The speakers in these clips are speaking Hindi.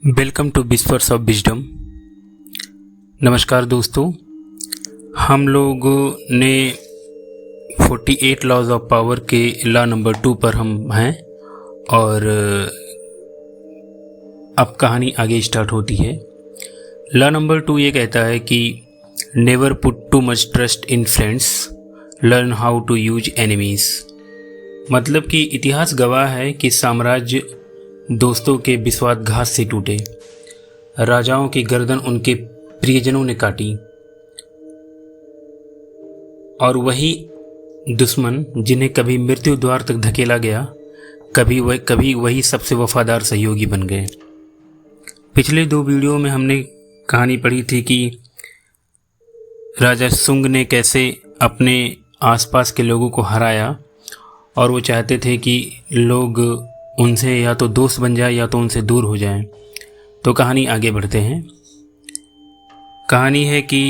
Welcome to Whispers of Wisdom. नमस्कार दोस्तों, हम लोग ने 48 लॉज ऑफ पावर के लॉ नंबर 2 पर हम हैं और अब कहानी आगे स्टार्ट होती है। लॉ नंबर 2 ये कहता है कि never put too much trust in friends, learn how to use enemies. मतलब कि इतिहास गवाह है कि साम्राज्य दोस्तों के विश्वासघात से टूटे, राजाओं की गर्दन उनके प्रियजनों ने काटी और वही दुश्मन जिन्हें कभी मृत्यु द्वार तक धकेला गया, कभी वही सबसे वफादार सहयोगी बन गए। पिछले 2 वीडियो में हमने कहानी पढ़ी थी कि राजा सुंग ने कैसे अपने आसपास के लोगों को हराया और वो चाहते थे कि लोग उनसे या तो दोस्त बन जाए या तो उनसे दूर हो जाएं। तो कहानी आगे बढ़ते हैं। कहानी है कि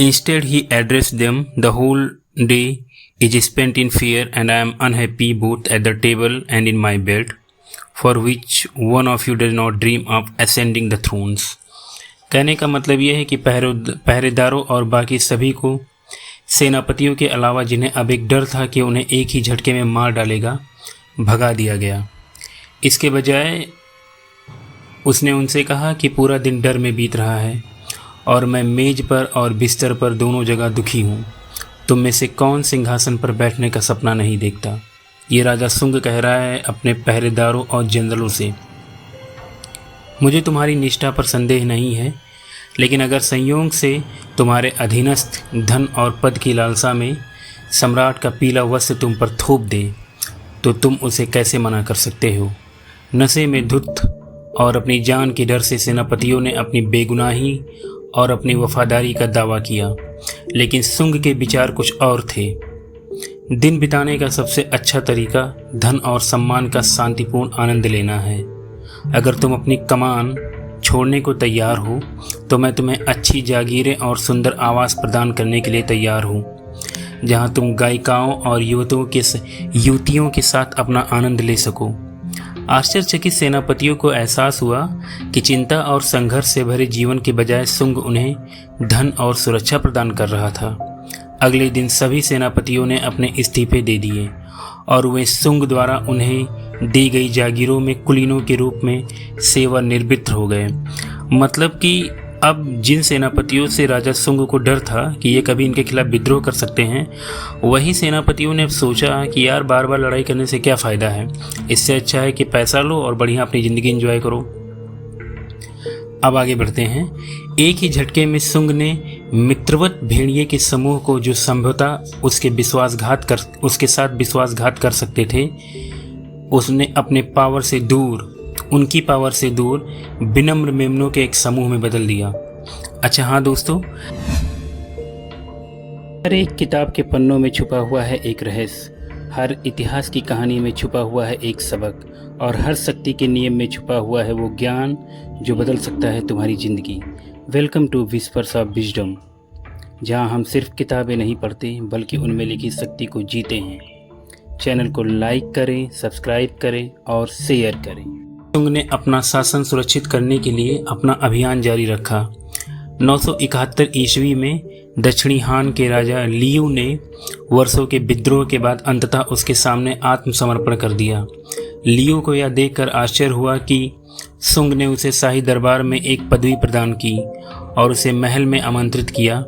instead he address them the whole day is spent in fear and I am unhappy both at the table and in my bed for which one of you does not dream of ascending the thrones. कहने का मतलब यह है कि पहरेदारों और बाकी सभी को, सेनापतियों के अलावा जिन्हें अब एक डर था कि उन्हें एक ही झटके में मार डालेगा, भगा दिया गया। इसके बजाय उसने उनसे कहा कि पूरा दिन डर में बीत रहा है और मैं मेज पर और बिस्तर पर दोनों जगह दुखी हूँ। तुम में से कौन सिंहासन पर बैठने का सपना नहीं देखता। ये राजा सुंग कह रहा है अपने पहरेदारों और जनरलों से। मुझे तुम्हारी निष्ठा पर संदेह नहीं है, लेकिन अगर संयोग से तुम्हारे अधीनस्थ धन और पद की लालसा में सम्राट का पीला वस्त्र तुम पर थोप दे तो तुम उसे कैसे मना कर सकते हो। नशे में धुत और अपनी जान के डर से सेनापतियों ने अपनी बेगुनाही और अपनी वफादारी का दावा किया, लेकिन सुंग के विचार कुछ और थे। दिन बिताने का सबसे अच्छा तरीका धन और सम्मान का शांतिपूर्ण आनंद लेना है। अगर तुम अपनी कमान छोड़ने को तैयार हो तो मैं तुम्हें अच्छी जागीरें और सुंदर आवास प्रदान करने के लिए तैयार हूँ, जहाँ तुम गायिकाओं और युवतियों के साथ अपना आनंद ले सको। आश्चर्यचकित सेनापतियों को एहसास हुआ कि चिंता और संघर्ष से भरे जीवन के बजाय सुंग उन्हें धन और सुरक्षा प्रदान कर रहा था। अगले दिन सभी सेनापतियों ने अपने इस्तीफे दे दिए और वे सुंग द्वारा उन्हें दी गई जागीरों में कुलीनों के रूप में सेवानिवृत्त हो गए। मतलब कि अब जिन सेनापतियों से राजा सुंग को डर था कि ये कभी इनके खिलाफ विद्रोह कर सकते हैं, वही सेनापतियों ने सोचा कि यार बार बार लड़ाई करने से क्या फ़ायदा है, इससे अच्छा है कि पैसा लो और बढ़िया अपनी ज़िंदगी एंजॉय करो। अब आगे बढ़ते हैं। एक ही झटके में सुंग ने मित्रवत भेड़िए के समूह को, जो संभवतः उसके साथ विश्वासघात कर सकते थे, उसने उनकी पावर से दूर विनम्र मेमनों के एक समूह में बदल दिया। अच्छा हाँ दोस्तों, हर एक किताब के पन्नों में छुपा हुआ है एक रहस्य, हर इतिहास की कहानी में छुपा हुआ है एक सबक, और हर शक्ति के नियम में छुपा हुआ है वो ज्ञान जो बदल सकता है तुम्हारी ज़िंदगी। Welcome to Whispers of Wisdom, जहाँ हम सिर्फ किताबें नहीं पढ़ते बल्कि उनमें लिखी शक्ति को जीते हैं। चैनल को लाइक करें, सब्सक्राइब करें और शेयर करें। सुंग ने अपना शासन सुरक्षित करने के लिए अपना अभियान जारी रखा। 971 ईस्वी में दक्षिणी हान के राजा लियू ने वर्षों के विद्रोह के बाद अंततः उसके सामने आत्मसमर्पण कर दिया। लियू को यह देखकर आश्चर्य हुआ कि सुंग ने उसे शाही दरबार में एक पदवी प्रदान की और उसे महल में आमंत्रित किया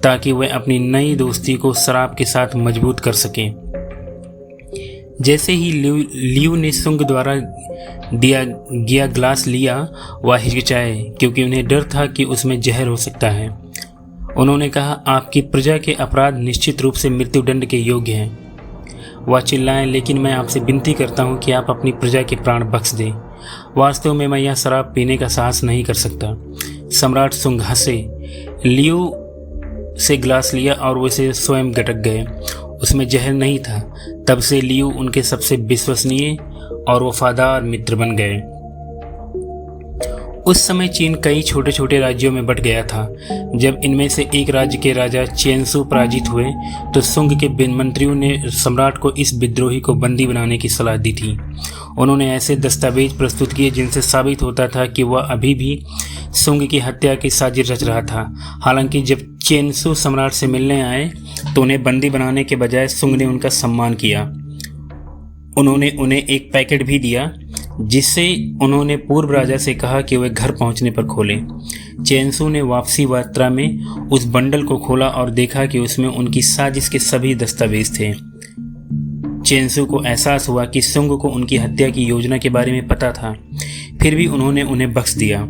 ताकि वह अपनी नई दोस्ती को शराब के साथ मजबूत कर सके। जैसे ही लियू ने सुंग द्वारा दिया गया ग्लास लिया, वह हिचकिचाए क्योंकि उन्हें डर था कि उसमें जहर हो सकता है। उन्होंने कहा, आपकी प्रजा के अपराध निश्चित रूप से मृत्युदंड के योग्य हैं। वह चिल्लाए, लेकिन मैं आपसे विनती करता हूं कि आप अपनी प्रजा के प्राण बख्श दें। वास्तव में मैं यह शराब पीने का साहस नहीं कर सकता। सम्राट सुंग हंसे, लियू से ग्लास लिया और वे स्वयं गटक गए। उसमें जहर नहीं था। तब से लियू उनके सबसे विश्वसनीय और वफादार मित्र बन गए। उस समय चीन कई छोटे छोटे राज्यों में बंट गया था। जब इनमें से एक राज्य के राजा चेंसू पराजित हुए तो सुंग के मंत्रियों ने सम्राट को इस विद्रोही को बंदी बनाने की सलाह दी थी। उन्होंने ऐसे दस्तावेज प्रस्तुत किए जिनसे साबित होता था कि वह अभी भी सुंग की हत्या की साजिश रच रहा था। हालांकि जब चेंसू सम्राट से मिलने आए तो उन्हें बंदी बनाने के बजाय सुंग ने उनका सम्मान किया। उन्होंने उन्हें एक पैकेट भी दिया जिससे उन्होंने पूर्व राजा से कहा कि वह घर पहुंचने पर खोले। चेंसू ने वापसी यात्रा में उस बंडल को खोला और देखा कि उसमें उनकी साजिश के सभी दस्तावेज थे। चेंसू को एहसास हुआ कि सुंग को उनकी हत्या की योजना के बारे में पता था, फिर भी उन्होंने उन्हें बख्श दिया।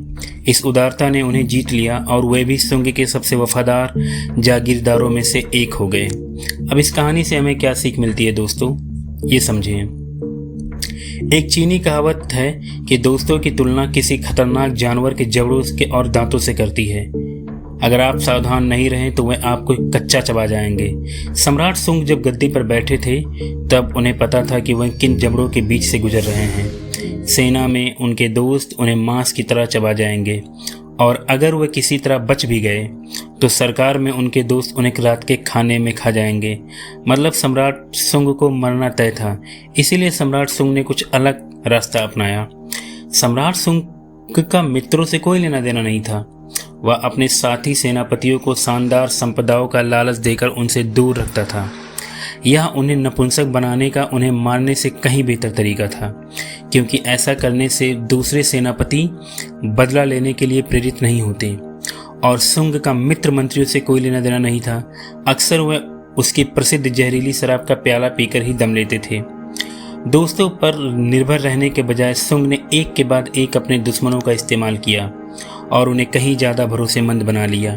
इस उदारता ने उन्हें जीत लिया और वे भी सुंग के सबसे वफादार जागीरदारों में से एक हो गए। अब इस कहानी से हमें क्या सीख मिलती है दोस्तों, ये समझें। एक चीनी कहावत है कि दोस्तों की तुलना किसी खतरनाक जानवर के जबड़ों के और दांतों से करती है। अगर आप सावधान नहीं रहें तो वह आपको कच्चा चबा जाएंगे। सम्राट सुंग जब गद्दी पर बैठे थे तब उन्हें पता था कि वह किन जबड़ों के बीच से गुजर रहे हैं। सेना में उनके दोस्त उन्हें मांस की तरह चबा जाएंगे और अगर वह किसी तरह बच भी गए तो सरकार में उनके दोस्त उन्हें रात के खाने में खा जाएंगे। मतलब सम्राट सुंग को मरना तय था। इसीलिए सम्राट सुंग ने कुछ अलग रास्ता अपनाया। सम्राट सुंग का मित्रों से कोई लेना देना नहीं था। वह अपने साथी सेनापतियों को शानदार संपदाओं का लालच देकर उनसे दूर रखता था। यह उन्हें नपुंसक बनाने का उन्हें मारने से कहीं बेहतर तरीका था, क्योंकि ऐसा करने से दूसरे सेनापति बदला लेने के लिए प्रेरित नहीं होते। और सुंग का मित्र मंत्रियों से कोई लेना देना नहीं था। अक्सर वह उसकी प्रसिद्ध जहरीली शराब का प्याला पीकर ही दम लेते थे। दोस्तों पर निर्भर रहने के बजाय सुंग ने एक के बाद एक अपने दुश्मनों का इस्तेमाल किया और उन्हें कहीं ज़्यादा भरोसेमंद बना लिया।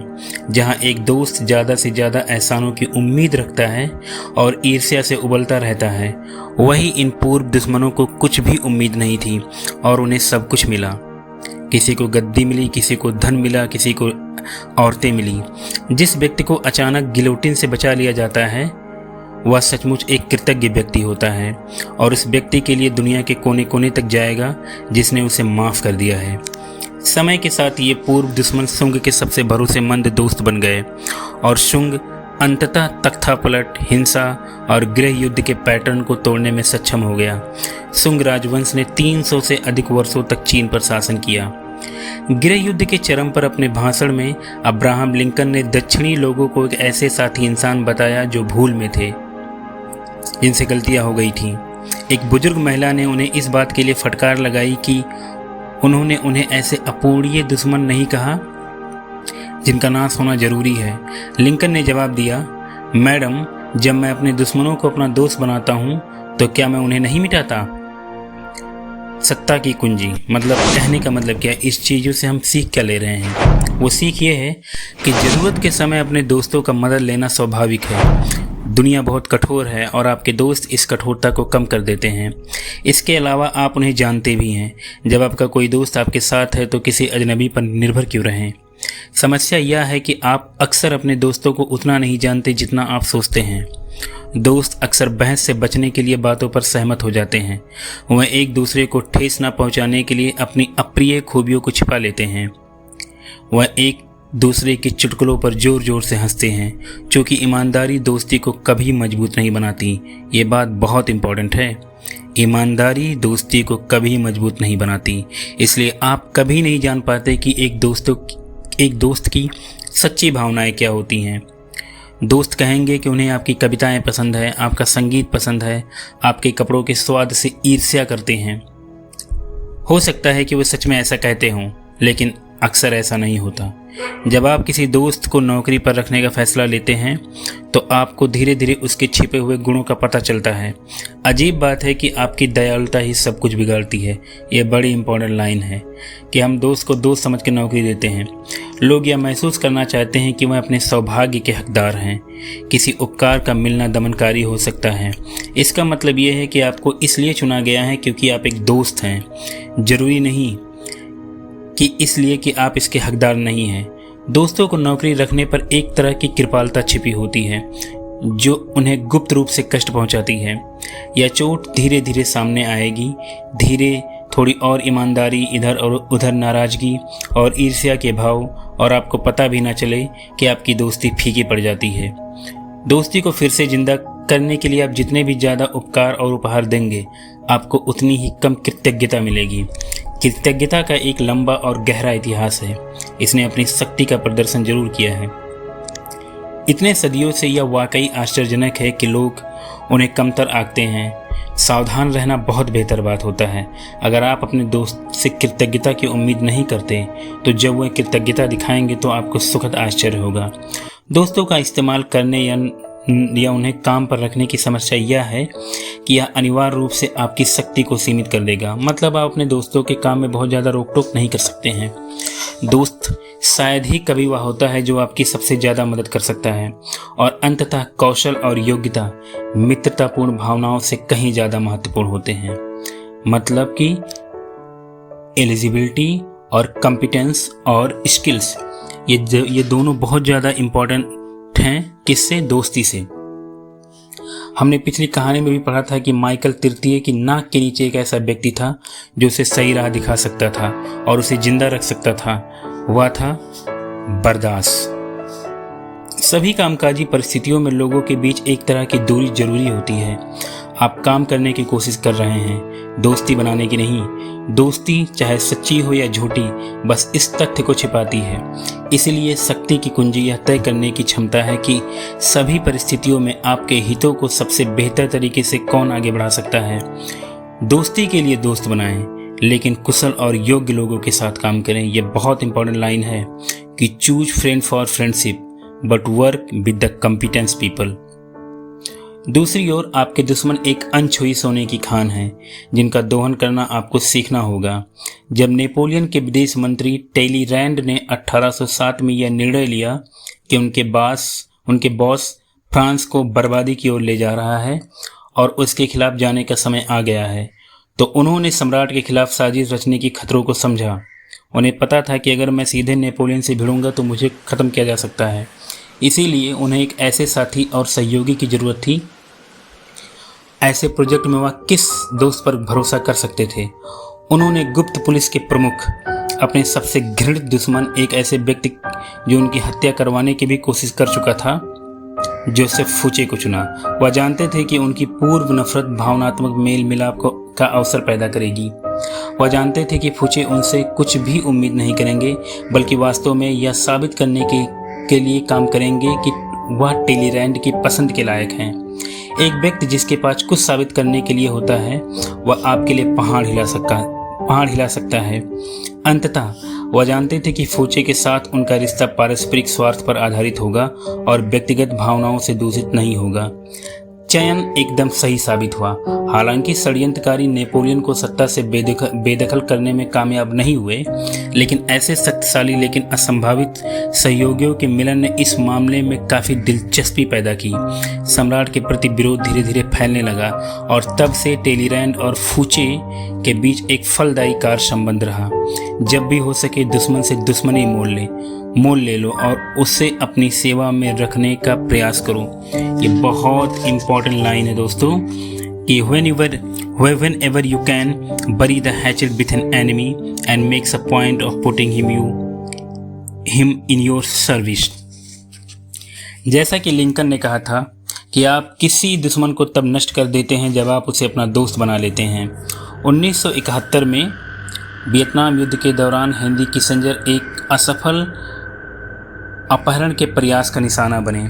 जहां एक दोस्त ज़्यादा से ज़्यादा एहसानों की उम्मीद रखता है और ईर्ष्या से उबलता रहता है, वही इन पूर्व दुश्मनों को कुछ भी उम्मीद नहीं थी और उन्हें सब कुछ मिला। किसी को गद्दी मिली, किसी को धन मिला, किसी को औरतें मिली। जिस व्यक्ति को अचानक गिलोटिन से बचा लिया जाता है वह सचमुच एक कृतज्ञ व्यक्ति होता है और उस व्यक्ति के लिए दुनिया के कोने कोने तक जाएगा जिसने उसे माफ़ कर दिया है। समय के साथ ये पूर्व दुश्मन सुंग के सबसे भरोसेमंद दोस्त बन गए और सुंग अंततः तख्तापलट, हिंसा और गृह युद्ध के पैटर्न को तोड़ने में सक्षम हो गया। सुंग राजवंश ने 300 से अधिक वर्षों तक चीन पर शासन किया। गृह युद्ध के चरम पर अपने भाषण में अब्राहम लिंकन ने दक्षिणी लोगों को एक ऐसे साथी इंसान बताया जो भूल में थे, जिनसे गलतियां हो गई थी। एक बुजुर्ग महिला ने उन्हें इस बात के लिए फटकार लगाई कि उन्होंने उन्हें ऐसे अपूर्णीय दुश्मन नहीं कहा जिनका नाश होना जरूरी है। लिंकन ने जवाब दिया, मैडम, जब मैं अपने दुश्मनों को अपना दोस्त बनाता हूँ तो क्या मैं उन्हें नहीं मिटाता? सत्ता की कुंजी, मतलब कहने का मतलब क्या, इस चीज़ों से हम सीख क्या ले रहे हैं? वो सीख ये है कि ज़रूरत के समय अपने दोस्तों का मदद लेना स्वाभाविक है। दुनिया बहुत कठोर है और आपके दोस्त इस कठोरता को कम कर देते हैं। इसके अलावा आप उन्हें जानते भी हैं। जब आपका कोई दोस्त आपके साथ है तो किसी अजनबी पर निर्भर क्यों रहें? समस्या यह है कि आप अक्सर अपने दोस्तों को उतना नहीं जानते जितना आप सोचते हैं। दोस्त अक्सर बहस से बचने के लिए बातों पर सहमत हो जाते हैं। वह एक दूसरे को ठेस न पहुंचाने के लिए अपनी अप्रिय खूबियों को छिपा लेते हैं। वह एक दूसरे के चुटकुलों पर जोर जोर से हंसते हैं, क्योंकि ईमानदारी दोस्ती को कभी मजबूत नहीं बनाती। ये बात बहुत इंपॉर्टेंट है। ईमानदारी दोस्ती को कभी मजबूत नहीं बनाती। इसलिए आप कभी नहीं जान पाते कि एक दोस्त की सच्ची भावनाएं क्या होती हैं। दोस्त कहेंगे कि उन्हें आपकी कविताएं पसंद है, आपका संगीत पसंद है, आपके कपड़ों के स्वाद से ईर्ष्या करते हैं। हो सकता है कि वे सच में ऐसा कहते हों, लेकिन अक्सर ऐसा नहीं होता। जब आप किसी दोस्त को नौकरी पर रखने का फैसला लेते हैं तो आपको धीरे धीरे उसके छिपे हुए गुणों का पता चलता है। अजीब बात है कि आपकी दयालुता ही सब कुछ बिगाड़ती है। यह बड़ी इंपॉर्टेंट लाइन है कि हम दोस्त को दोस्त समझ के नौकरी देते हैं। लोग यह महसूस करना चाहते हैं कि वह अपने सौभाग्य के हकदार हैं। किसी उपकार का मिलना दमनकारी हो सकता है। इसका मतलब यह है कि आपको इसलिए चुना गया है क्योंकि आप एक दोस्त हैं, जरूरी नहीं कि इसलिए कि आप इसके हकदार नहीं हैं। दोस्तों को नौकरी रखने पर एक तरह की कृपालता छिपी होती है जो उन्हें गुप्त रूप से कष्ट पहुंचाती है। यह चोट धीरे धीरे सामने आएगी, धीरे थोड़ी और ईमानदारी, इधर और उधर नाराजगी और ईर्ष्या के भाव, और आपको पता भी ना चले कि आपकी दोस्ती फीकी पड़ जाती है। दोस्ती को फिर से जिंदा करने के लिए आप जितने भी ज़्यादा उपकार और उपहार देंगे, आपको उतनी ही कम कृतज्ञता मिलेगी। कृतज्ञता का एक लंबा और गहरा इतिहास है। इसने अपनी शक्ति का प्रदर्शन जरूर किया है। इतने सदियों से यह वाकई आश्चर्यजनक है कि लोग उन्हें कमतर आंकते हैं। सावधान रहना बहुत बेहतर बात होता है। अगर आप अपने दोस्त से कृतज्ञता की उम्मीद नहीं करते, तो जब वह कृतज्ञता दिखाएंगे तो आपको सुखद आश्चर्य होगा। दोस्तों का इस्तेमाल करने या उन्हें काम पर रखने की समस्या यह है कि यह अनिवार्य रूप से आपकी शक्ति को सीमित कर देगा। मतलब आप अपने दोस्तों के काम में बहुत ज़्यादा रोक टोक नहीं कर सकते हैं। दोस्त शायद ही कभी वह होता है जो आपकी सबसे ज़्यादा मदद कर सकता है, और अंततः कौशल और योग्यता मित्रतापूर्ण भावनाओं से कहीं ज़्यादा महत्वपूर्ण होते हैं। मतलब कि एलिजिबिलिटी और कॉम्पिटेंस और स्किल्स, ये दोनों बहुत ज़्यादा इम्पोर्टेंट हैं। किससे? दोस्ती से। हमने पिछली कहानी में भी पढ़ा था कि माइकल तृतीय की नाक के नीचे एक ऐसा व्यक्ति था जो उसे सही राह दिखा सकता था और उसे जिंदा रख सकता था। वह था बर्दाश्त। सभी कामकाजी परिस्थितियों में लोगों के बीच एक तरह की दूरी जरूरी होती है। आप काम करने की कोशिश कर रहे हैं, दोस्ती बनाने की नहीं। दोस्ती चाहे सच्ची हो या झूठी, बस इस तथ्य को छिपाती है। इसलिए शक्ति की कुंजी यह तय करने की क्षमता है कि सभी परिस्थितियों में आपके हितों को सबसे बेहतर तरीके से कौन आगे बढ़ा सकता है। दोस्ती के लिए दोस्त बनाएं, लेकिन कुशल और योग्य लोगों के साथ काम करें। यह बहुत इंपॉर्टेंट लाइन है कि choose friend for friendship but work with the competence people. दूसरी ओर आपके दुश्मन एक अनछुई सोने की खान है, जिनका दोहन करना आपको सीखना होगा। जब नेपोलियन के विदेश मंत्री टेलीरैंड ने 1807 में यह निर्णय लिया कि उनके बॉस फ्रांस को बर्बादी की ओर ले जा रहा है और उसके खिलाफ जाने का समय आ गया है, तो उन्होंने सम्राट के खिलाफ साजिश रचने की खतरों को समझा। उन्हें पता था कि अगर मैं सीधे नेपोलियन से भिड़ूंगा तो मुझे ख़त्म किया जा सकता है। इसीलिए उन्हें एक ऐसे साथी और सहयोगी की ज़रूरत थी। ऐसे प्रोजेक्ट में वह किस दोस्त पर भरोसा कर सकते थे? उन्होंने गुप्त पुलिस के प्रमुख, अपने सबसे घृणित दुश्मन, एक ऐसे व्यक्ति जो उनकी हत्या करवाने की भी कोशिश कर चुका था, जोसेफ फूचे को चुना। वह जानते थे कि उनकी पूर्व नफरत भावनात्मक मेल मिलाप का अवसर पैदा करेगी। वह जानते थे कि फूचे उनसे कुछ भी उम्मीद नहीं करेंगे, बल्कि वास्तव में यह साबित करने के लिए काम करेंगे कि वह टेलीरैंड की पसंद के लायक हैं। एक व्यक्ति जिसके पास कुछ साबित करने के लिए होता है, वह आपके लिए पहाड़ हिला सकता है। अंततः वह जानते थे कि फूचे के साथ उनका रिश्ता पारस्परिक स्वार्थ पर आधारित होगा और व्यक्तिगत भावनाओं से दूषित नहीं होगा। चयन एकदम सही साबित हुआ। हालांकि षड्यंत्रकारी नेपोलियन को सत्ता से बेदखल करने में कामयाब नहीं हुए, लेकिन ऐसे शक्तिशाली लेकिन असंभावित सहयोगियों के मिलन ने इस मामले में काफ़ी दिलचस्पी पैदा की। सम्राट के प्रति विरोध धीरे धीरे फैलने लगा और तब से टेलीरैंड और फूचे के बीच एक फलदायी कार संबंध रहा। जब भी हो सके दुश्मन से दुश्मनी मोल ले लो और उसे अपनी सेवा में रखने का प्रयास करो। ये बहुत इंपॉर्टेंट लाइन है दोस्तों कि whenever you can bury the hatchet with an enemy and makes a point of putting him in your service। जैसा कि लिंकन ने कहा था कि आप किसी दुश्मन को तब नष्ट कर देते हैं जब आप उसे अपना दोस्त बना लेते हैं। 1971 में वियतनाम युद्ध के दौरान हेनरी किसिंजर एक असफल अपहरण के प्रयास का निशाना बने,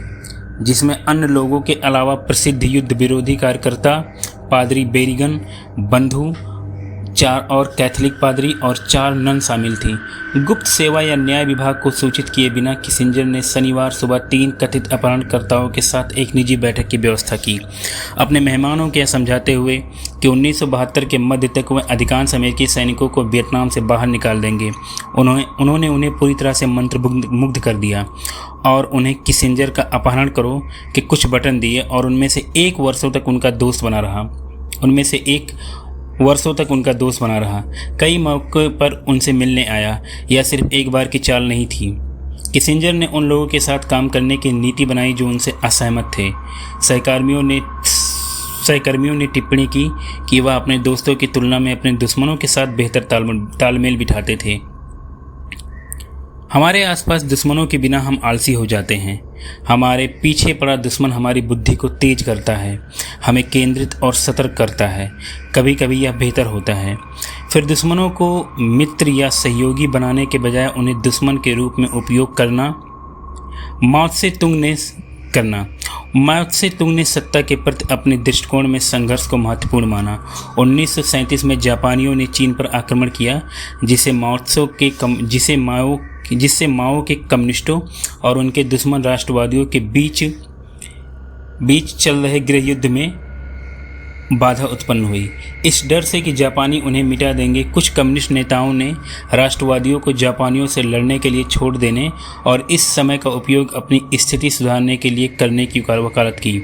जिसमें अन्य लोगों के अलावा प्रसिद्ध युद्ध विरोधी कार्यकर्ता पादरी बेरिगन, बंधु, 4 और कैथोलिक पादरी और 4 नन शामिल थी। गुप्त सेवा या न्याय विभाग को सूचित किए बिना किसिंजर ने शनिवार सुबह 3 कथित अपहरणकर्ताओं के साथ एक निजी बैठक की व्यवस्था की, अपने मेहमानों को यह समझाते हुए कि 1972 के मध्य तक वह अधिकांश अमेरिकी सैनिकों को वियतनाम से बाहर निकाल देंगे। उन्होंने उन्हें पूरी तरह से मंत्रमुग्ध कर दिया और उन्हें किसिंजर का अपहरण करो के कुछ बटन दिए और उनमें से एक वर्षों तक उनका दोस्त बना रहा। कई मौक़ों पर उनसे मिलने आया। यह सिर्फ एक बार की चाल नहीं थी। किसिंजर ने उन लोगों के साथ काम करने की नीति बनाई जो उनसे असहमत थे। सहकर्मियों ने टिप्पणी की कि वह अपने दोस्तों की तुलना में अपने दुश्मनों के साथ बेहतर तालमेल बिठाते थे। हमारे आसपास दुश्मनों के बिना हम आलसी हो जाते हैं। हमारे पीछे पड़ा दुश्मन हमारी बुद्धि को तेज करता है, हमें केंद्रित और सतर्क करता है। कभी कभी यह बेहतर होता है फिर दुश्मनों को मित्र या सहयोगी बनाने के बजाय उन्हें दुश्मन के रूप में उपयोग करना। माओ से तुंग ने सत्ता के प्रति अपने दृष्टिकोण में संघर्ष को महत्वपूर्ण माना। 1937 में जापानियों ने चीन पर आक्रमण किया, जिससे माओ के कम्युनिस्टों और उनके दुश्मन राष्ट्रवादियों के बीच चल रहे गृह युद्ध में बाधा उत्पन्न हुई। इस डर से कि जापानी उन्हें मिटा देंगे, कुछ कम्युनिस्ट नेताओं ने राष्ट्रवादियों को जापानियों से लड़ने के लिए छोड़ देने और इस समय का उपयोग अपनी स्थिति सुधारने के लिए करने की वकालत की।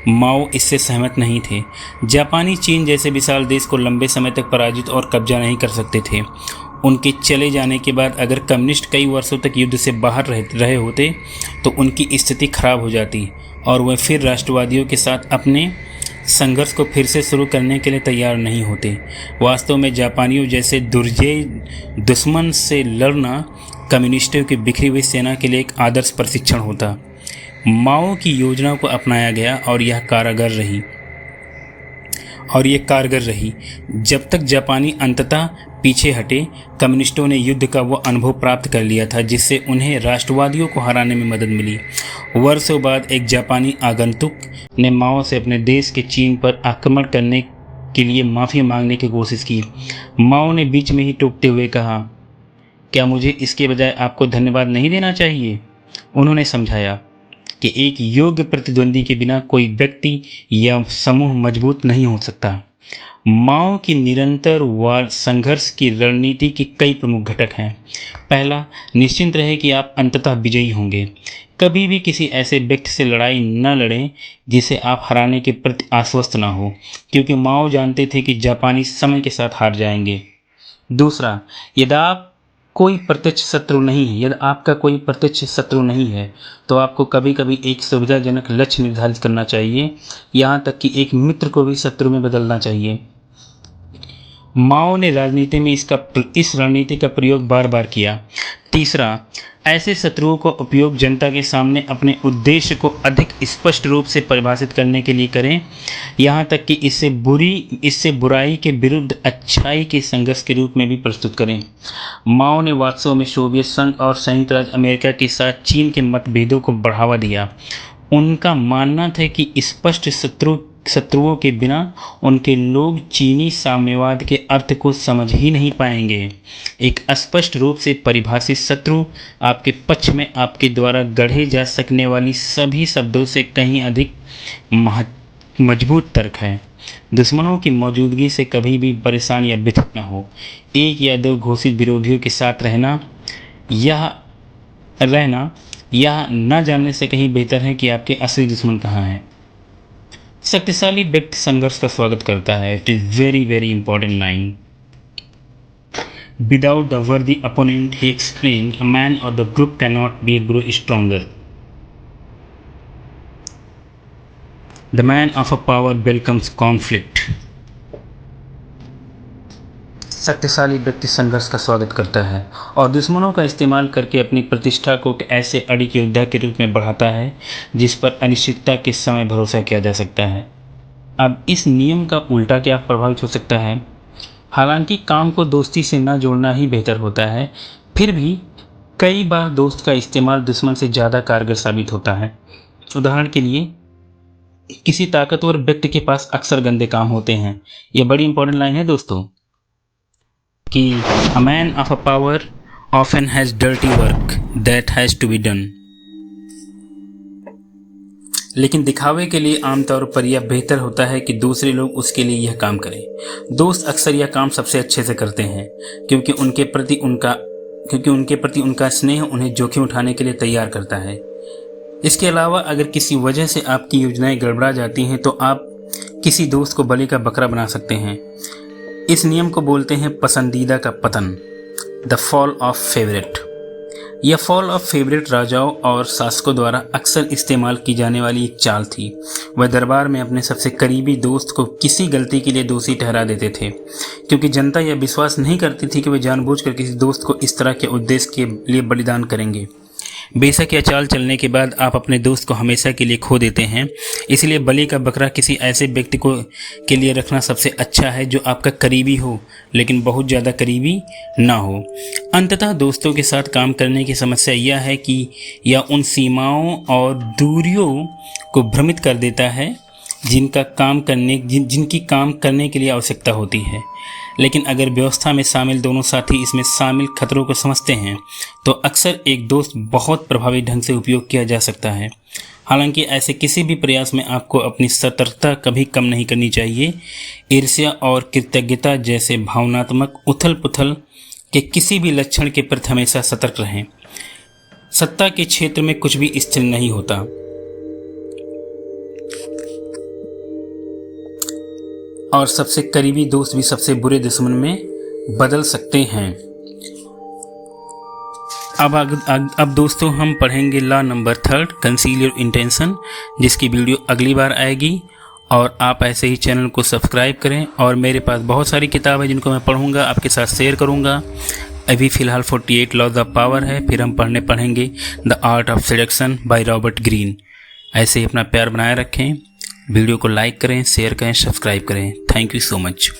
माओ इससे सहमत नहीं थे। जापानी चीन जैसे विशाल देश को लंबे समय तक पराजित और कब्जा नहीं कर सकते थे। उनके चले जाने के बाद अगर कम्युनिस्ट कई वर्षों तक युद्ध से बाहर रहे होते तो उनकी स्थिति खराब हो जाती और वह फिर राष्ट्रवादियों के साथ अपने संघर्ष को फिर से शुरू करने के लिए तैयार नहीं होते। वास्तव में जापानियों जैसे दुर्जय दुश्मन से लड़ना कम्युनिस्टों की बिखरी हुई सेना के लिए एक आदर्श प्रशिक्षण होता। माओ की योजना को अपनाया गया और यह कारगर रही। जब तक जापानी अंततः पीछे हटे, कम्युनिस्टों ने युद्ध का वो अनुभव प्राप्त कर लिया था जिससे उन्हें राष्ट्रवादियों को हराने में मदद मिली। वर्षों बाद एक जापानी आगंतुक ने माओ से अपने देश के चीन पर आक्रमण करने के लिए माफ़ी मांगने की कोशिश की। माओ ने बीच में ही टोकते हुए कहा, क्या मुझे इसके बजाय आपको धन्यवाद नहीं देना चाहिए? उन्होंने समझाया कि एक योग्य प्रतिद्वंदी के बिना कोई व्यक्ति या समूह मजबूत नहीं हो सकता। माओ की निरंतर वार संघर्ष की रणनीति के कई प्रमुख घटक हैं। पहला, निश्चिंत रहे कि आप अंततः विजयी होंगे। कभी भी किसी ऐसे व्यक्ति से लड़ाई न लड़ें जिसे आप हराने के प्रति आश्वस्त न हो, क्योंकि माओ जानते थे कि जापानी समय के साथ हार जाएंगे। दूसरा, यदि आपका कोई प्रत्यक्ष शत्रु नहीं है तो आपको कभी कभी एक सुविधाजनक लक्ष्य निर्धारित करना चाहिए, यहाँ तक कि एक मित्र को भी शत्रु में बदलना चाहिए। माओ ने राजनीति में इस रणनीति का प्रयोग बार बार किया। तीसरा, ऐसे शत्रुओं का उपयोग जनता के सामने अपने उद्देश्य को अधिक स्पष्ट रूप से परिभाषित करने के लिए करें, यहाँ तक कि इससे बुराई के विरुद्ध अच्छाई के संघर्ष के रूप में भी प्रस्तुत करें। माओ ने वास्तव में सोवियत संघ और संयुक्त राज्य अमेरिका के साथ चीन के मतभेदों को बढ़ावा दिया। उनका मानना था कि स्पष्ट शत्रुओं के बिना उनके लोग चीनी साम्यवाद के अर्थ को समझ ही नहीं पाएंगे। एक स्पष्ट रूप से परिभाषित शत्रु आपके पक्ष में आपके द्वारा गढ़े जा सकने वाली सभी शब्दों से कहीं अधिक मजबूत तर्क है। दुश्मनों की मौजूदगी से कभी भी परेशान या व्यथित न हो। एक या दो घोषित विरोधियों के साथ रहना यह न जानने से कहीं बेहतर है कि आपके असली दुश्मन कहाँ हैं। शक्तिशाली व्यक्ति संघर्ष का स्वागत करता है। It is very very important line. Without the worthy opponent, he explained, a man or the group cannot be grow stronger. The man of a power welcomes conflict. शक्तिशाली व्यक्ति संघर्ष का स्वागत करता है और दुश्मनों का इस्तेमाल करके अपनी प्रतिष्ठा को ऐसे अड़िक योद्धा के रूप में बढ़ाता है जिस पर अनिश्चितता के समय भरोसा किया जा सकता है। अब इस नियम का उल्टा क्या प्रभावित हो सकता है? हालांकि काम को दोस्ती से न जोड़ना ही बेहतर होता है, फिर भी कई बार दोस्त का इस्तेमाल दुश्मन से ज़्यादा कारगर साबित होता है। उदाहरण के लिए, किसी ताकतवर व्यक्ति के पास अक्सर गंदे काम होते हैं। यह बड़ी इंपॉर्टेंट लाइन है दोस्तों कि a man of a power often has dirty work that has to be done. लेकिन दिखावे के लिए आमतौर पर यह बेहतर होता है कि दूसरे लोग उसके लिए यह काम करें। दोस्त अक्सर यह काम सबसे अच्छे से करते हैं क्योंकि उनके प्रति उनका स्नेह उन्हें जोखिम उठाने के लिए तैयार करता है। इसके अलावा अगर किसी वजह से आपकी योजनाएं गड़बड़ा जाती हैं तो आप किसी दोस्त को बलि का बकरा बना सकते हैं। इस नियम को बोलते हैं पसंदीदा का पतन, द फॉल ऑफ फेवरेट। यह फॉल ऑफ फेवरेट राजाओं और शासकों द्वारा अक्सर इस्तेमाल की जाने वाली एक चाल थी। वह दरबार में अपने सबसे करीबी दोस्त को किसी गलती के लिए दोषी ठहरा देते थे, क्योंकि जनता यह विश्वास नहीं करती थी कि वे जानबूझकर किसी दोस्त को इस तरह के उद्देश्य के लिए बलिदान करेंगे। बेशक यह चाल चलने के बाद आप अपने दोस्त को हमेशा के लिए खो देते हैं, इसलिए बलि का बकरा किसी ऐसे व्यक्ति के लिए रखना सबसे अच्छा है जो आपका करीबी हो लेकिन बहुत ज़्यादा करीबी ना हो। अंततः दोस्तों के साथ काम करने की समस्या यह है कि यह उन सीमाओं और दूरियों को भ्रमित कर देता है जिनकी काम करने के लिए आवश्यकता होती है। लेकिन अगर व्यवस्था में शामिल दोनों साथी इसमें शामिल खतरों को समझते हैं तो अक्सर एक दोस्त बहुत प्रभावी ढंग से उपयोग किया जा सकता है। हालांकि ऐसे किसी भी प्रयास में आपको अपनी सतर्कता कभी कम नहीं करनी चाहिए। ईर्ष्या और कृतज्ञता जैसे भावनात्मक उथल पुथल के किसी भी लक्षण के प्रति हमेशा सतर्क रहें। सत्ता के क्षेत्र में कुछ भी स्थिर नहीं होता। और सबसे करीबी दोस्त भी सबसे बुरे दुश्मन में बदल सकते हैं। अब दोस्तों हम पढ़ेंगे law number 3 conceal your intention, जिसकी वीडियो अगली बार आएगी। और आप ऐसे ही चैनल को सब्सक्राइब करें। और मेरे पास बहुत सारी किताब है जिनको मैं पढ़ूंगा, आपके साथ शेयर करूंगा। अभी फ़िलहाल 48 लॉज ऑफ पावर है, फिर हम पढ़ेंगे the art of seduction by Robert Greene. ऐसे ही अपना प्यार बनाए रखें। वीडियो को लाइक करें, शेयर करें, सब्सक्राइब करें। Thank you so much.